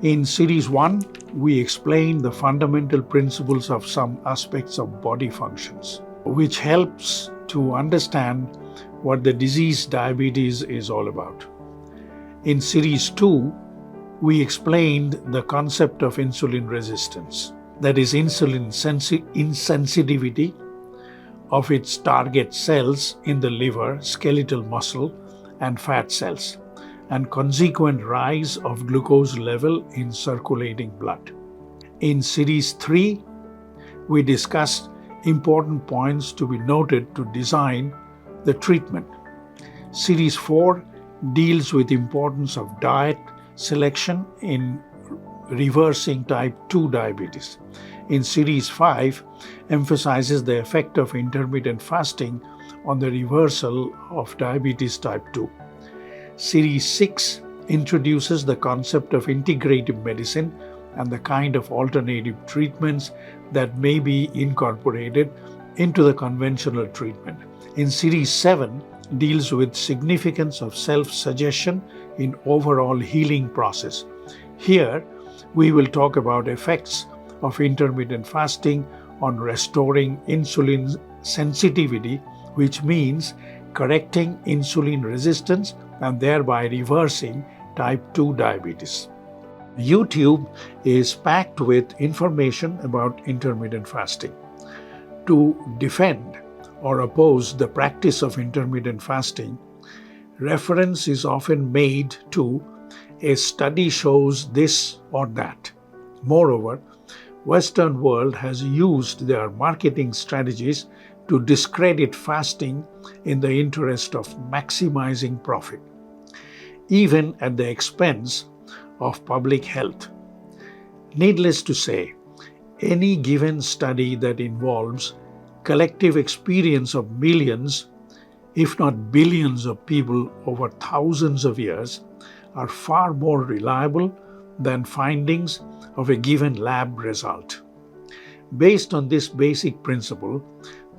In Series 1, we explain the fundamental principles of some aspects of body functions, which helps to understand what the disease diabetes is all about. In Series 2, we explained the concept of insulin resistance, that is insulin insensitivity of its target cells in the liver, skeletal muscle, and fat cells, and consequent rise of glucose level in circulating blood. In Series 3, we discussed important points to be noted to design the treatment. Series 4 deals with importance of diet selection in reversing type 2 diabetes. In Series 5, emphasizes the effect of intermittent fasting on the reversal of diabetes type 2. Series 6 introduces the concept of integrative medicine and the kind of alternative treatments that may be incorporated into the conventional treatment. In Series 7 deals with significance of self-suggestion in overall healing process. Here, we will talk about effects of intermittent fasting on restoring insulin sensitivity, which means correcting insulin resistance and thereby reversing type 2 diabetes. YouTube is packed with information about intermittent fasting. To defend or oppose the practice of intermittent fasting, reference is often made to a study shows this or that. Moreover, Western world has used their marketing strategies to discredit fasting in the interest of maximizing profit, even at the expense of public health. Needless to say, any given study that involves collective experience of millions, if not billions of people over thousands of years, are far more reliable than findings of a given lab result. Based on this basic principle,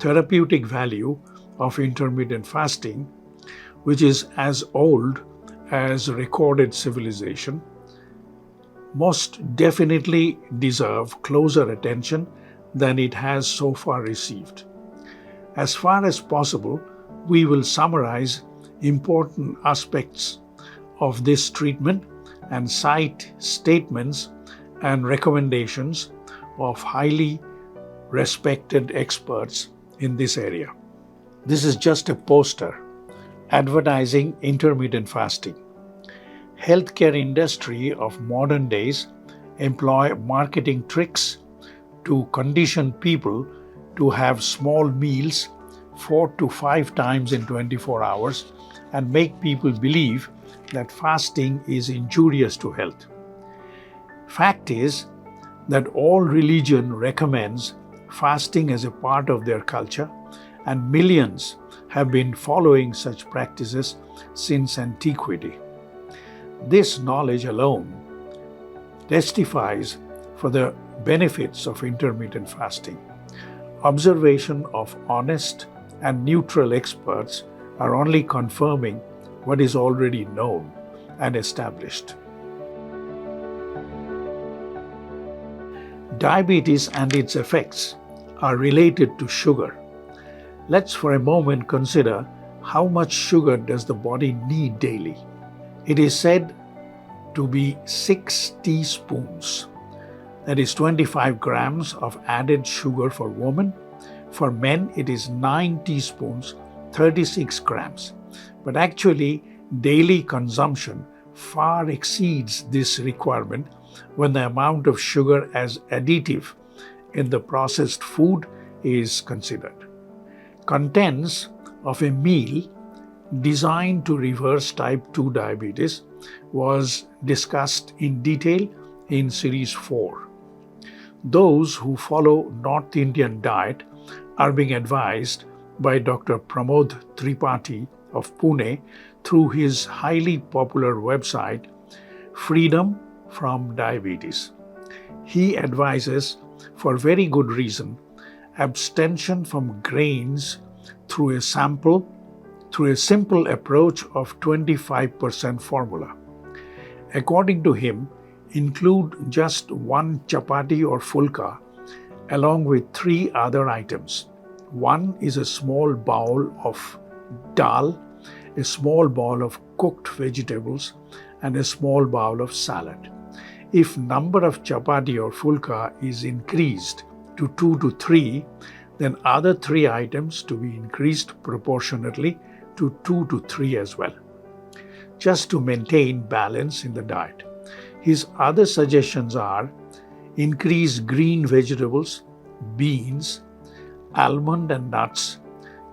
therapeutic value of intermittent fasting, which is as old as recorded civilization, most definitely deserve closer attention than it has so far received. As far as possible, we will summarize important aspects of this treatment and cite statements and recommendations of highly respected experts in this area. This is just a poster advertising intermittent fasting. Healthcare industry of modern days employ marketing tricks to condition people to have small meals 4 to 5 times in 24 hours and make people believe that fasting is injurious to health. Fact is that all religion recommends fasting as a part of their culture, and millions have been following such practices since antiquity. This knowledge alone testifies for the benefits of intermittent fasting. Observation of honest and neutral experts are only confirming what is already known and established. Diabetes and its effects are related to sugar. Let's for a moment consider how much sugar does the body need daily. It is said to be 6 teaspoons, that is 25 grams of added sugar for women. For men, it is 9 teaspoons, 36 grams. But actually, daily consumption far exceeds this requirement when the amount of sugar as additive in the processed food is considered. Contents of a meal designed to reverse type 2 diabetes was discussed in detail in Series 4. Those who follow North Indian diet are being advised by Dr. Pramod Tripathi of Pune through his highly popular website, Freedom from Diabetes. He advises, for very good reason, abstention from grains through a simple approach of 25% formula. According to him, Include just one chapati or fulka along with 3 other items. One is a small bowl of dal, a small bowl of cooked vegetables, and a small bowl of salad. If number of chapati or fulka is increased to 2 to 3, then other 3 items to be increased proportionately to 2 to 3 as well, just to maintain balance in the diet. His other suggestions are increase green vegetables, beans, almond and nuts,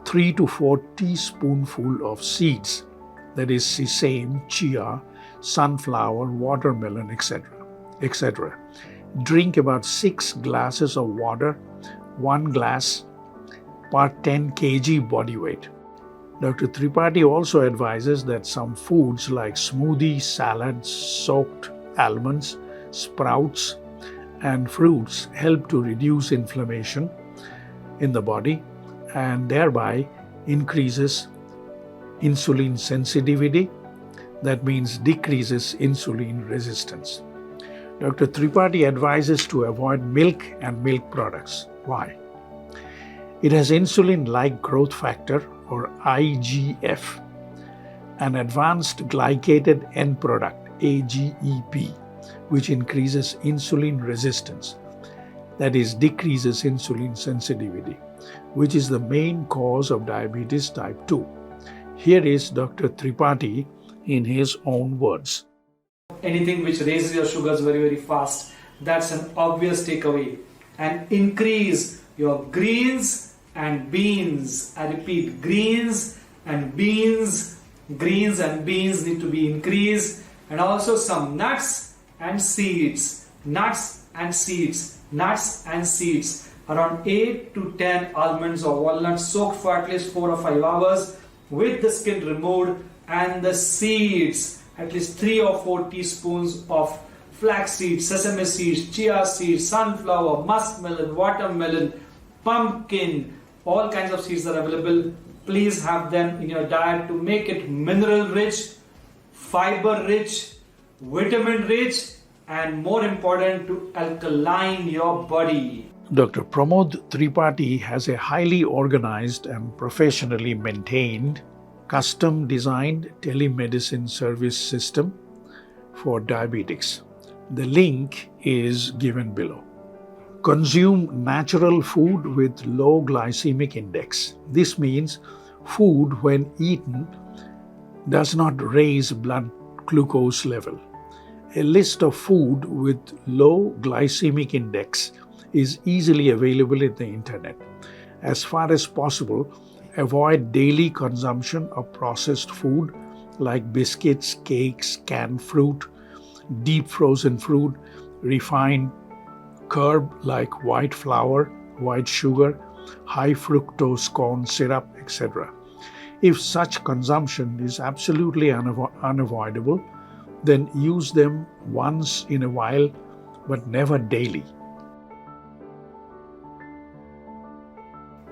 3 to 4 teaspoonful of seeds, that is sesame, chia, sunflower, watermelon, etc. Drink about 6 glasses of water, 1 glass per 10 kg body weight. Dr. Tripathi also advises that some foods like smoothies, salads, soaked almonds, sprouts, and fruits help to reduce inflammation in the body and thereby increases insulin sensitivity. That means decreases insulin resistance. Dr. Tripathi advises to avoid milk and milk products. Why? It has insulin-like growth factor or IGF, an advanced glycated end product AGEP, which increases insulin resistance, that is, decreases insulin sensitivity, which is the main cause of diabetes type 2. Here is Dr. Tripathi in his own words. Anything which raises your sugars very, very fast, that's an obvious takeaway. And increase your greens and beans. I repeat, greens and beans. Greens and beans need to be increased. And also some nuts and seeds. Nuts and seeds. Nuts and seeds. Around 8 to 10 almonds or walnuts soaked for at least 4 or 5 hours with the skin removed, and the seeds, at least 3 or 4 teaspoons of flax seeds, sesame seeds, chia seeds, sunflower, muskmelon, watermelon, pumpkin, all kinds of seeds are available. Please have them in your diet to make it mineral rich, fiber rich, vitamin rich, and more important, to alkaline your body. Dr. Pramod Tripathi has a highly organized and professionally maintained custom-designed telemedicine service system for diabetics. The link is given below. Consume natural food with low glycemic index. This means food, when eaten, does not raise blood glucose level. A list of food with low glycemic index is easily available in the internet. As far as possible, avoid daily consumption of processed food like biscuits, cakes, canned fruit, deep frozen fruit, refined curd like white flour, white sugar, high fructose corn syrup, etc. If such consumption is absolutely unavoidable, then use them once in a while but never daily.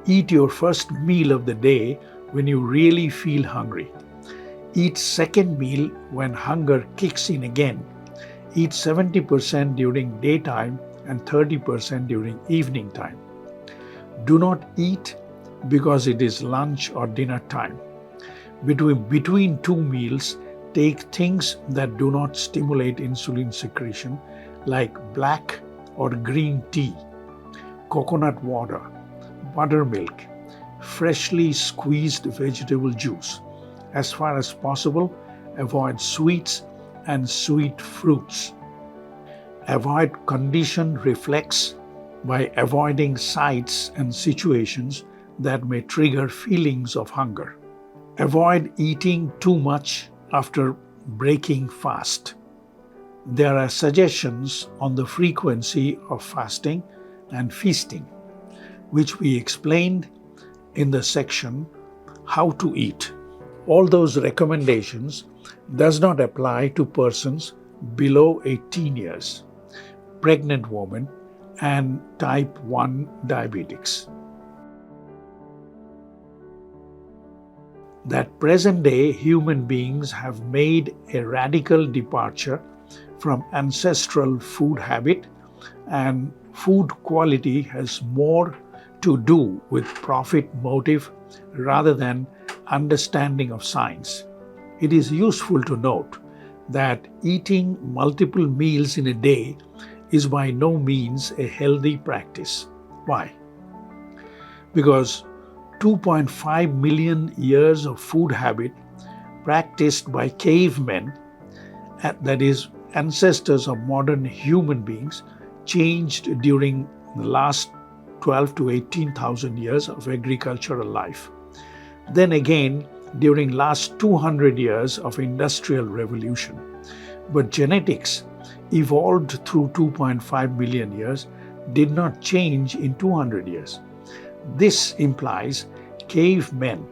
Eat your first meal of the day when you really feel hungry. Eat second meal when hunger kicks in again. Eat 70% during daytime and 30% during evening time. Do not eat because it is lunch or dinner time. Between 2 meals, take things that do not stimulate insulin secretion like black or green tea, coconut water, buttermilk, freshly squeezed vegetable juice. As far as possible, avoid sweets and sweet fruits. Avoid conditioned reflex by avoiding sights and situations that may trigger feelings of hunger. Avoid eating too much after breaking fast. There are suggestions on the frequency of fasting and feasting, which we explained in the section How to Eat. All those recommendations does not apply to persons below 18 years, pregnant women, and type 1 diabetics. That present day human beings have made a radical departure from ancestral food habit, and food quality has more to do with profit motive rather than understanding of science. It is useful to note that eating multiple meals in a day is by no means a healthy practice. Why? Because 2.5 million years of food habit practiced by cavemen, that is, ancestors of modern human beings, changed during the last 12 to 18,000 years of agricultural life. Then again, during last 200 years of industrial revolution. But genetics evolved through 2.5 million years did not change in 200 years. This implies cavemen,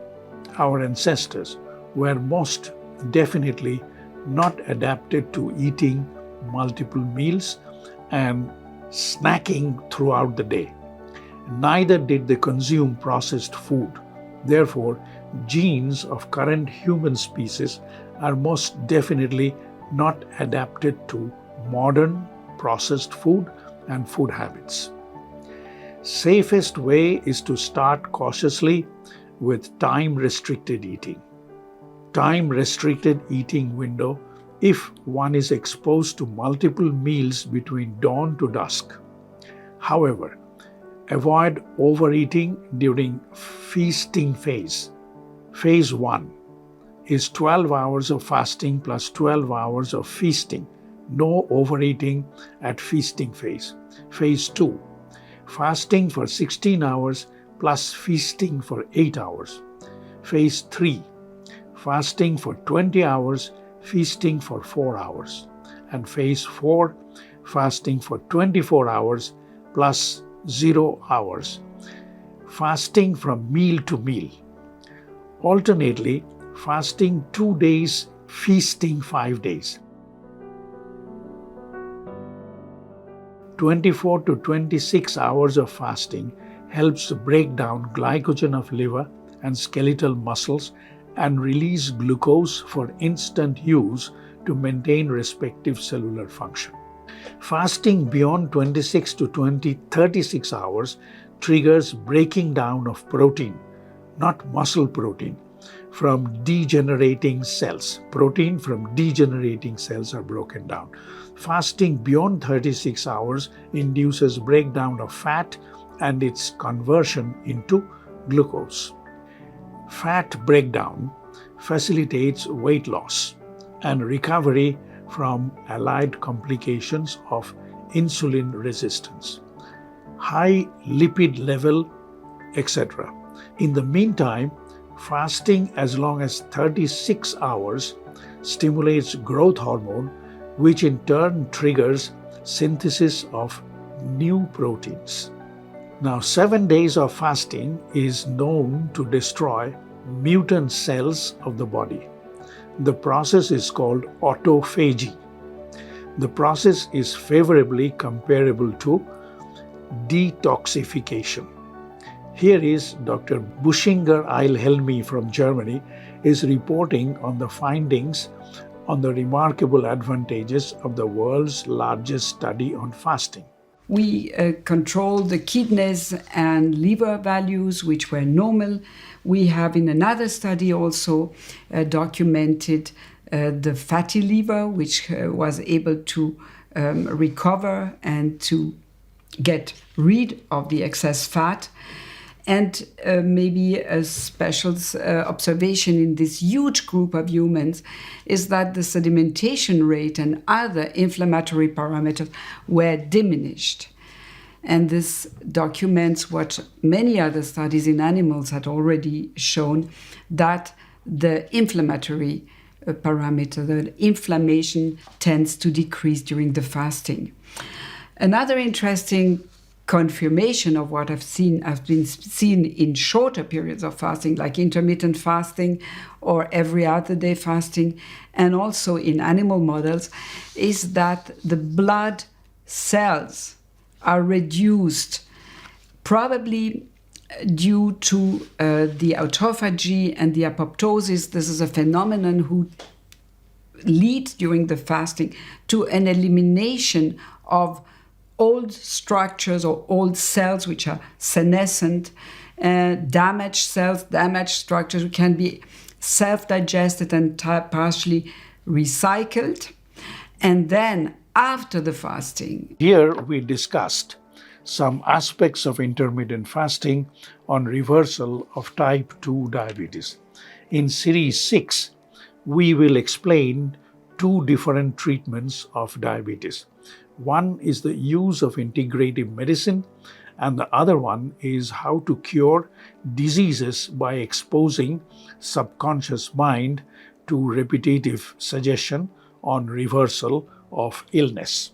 our ancestors, were most definitely not adapted to eating multiple meals and snacking throughout the day. Neither did they consume processed food. Therefore, genes of current human species are most definitely not adapted to modern processed food and food habits. Safest way is to start cautiously with time-restricted eating. Time-restricted eating window if one is exposed to multiple meals between dawn to dusk. However, avoid overeating during feasting phase. Phase 1 is 12 hours of fasting plus 12 hours of feasting. No overeating at feasting phase. Phase 2, fasting for 16 hours plus feasting for 8 hours. Phase 3, fasting for 20 hours, feasting for 4 hours. And phase 4, fasting for 24 hours plus 0 hours. Fasting from meal to meal. Alternately, fasting 2 days, feasting 5 days. 24 to 26 hours of fasting helps break down glycogen of liver and skeletal muscles and release glucose for instant use to maintain respective cellular function. Fasting beyond 26 to 36 hours triggers breaking down of protein, not muscle protein, from degenerating cells. Protein from degenerating cells are broken down. Fasting beyond 36 hours induces breakdown of fat and its conversion into glucose. Fat breakdown facilitates weight loss and recovery from allied complications of insulin resistance, high lipid level, etc. In the meantime, fasting as long as 36 hours stimulates growth hormone, which in turn triggers synthesis of new proteins. Now, 7 days of fasting is known to destroy mutant cells of the body. The process is called autophagy. The process is favorably comparable to detoxification. Here is Dr. Buschinger Eilhelmi from Germany is reporting on the findings on the remarkable advantages of the world's largest study on fasting. We controlled the kidneys and liver values, which were normal. We have in another study also documented the fatty liver, which was able to recover and to get rid of the excess fat. And maybe a special observation in this huge group of humans is that the sedimentation rate and other inflammatory parameters were diminished. And this documents what many other studies in animals had already shown, that the inflammatory parameter, the inflammation tends to decrease during the fasting. Another interesting confirmation of what has been seen in shorter periods of fasting, like intermittent fasting or every other day fasting, and also in animal models, is that the blood cells are reduced, probably due to the autophagy and the apoptosis. This is a phenomenon lead during the fasting to an elimination of old structures or old cells which are senescent, damaged cells, damaged structures which can be self-digested and partially recycled. And then after the fasting, Here we discussed some aspects of intermittent fasting on reversal of type 2 diabetes. In series 6, we will explain two different treatments of diabetes. One is the use of integrative medicine, and the other one is how to cure diseases by exposing subconscious mind to repetitive suggestion on reversal of illness.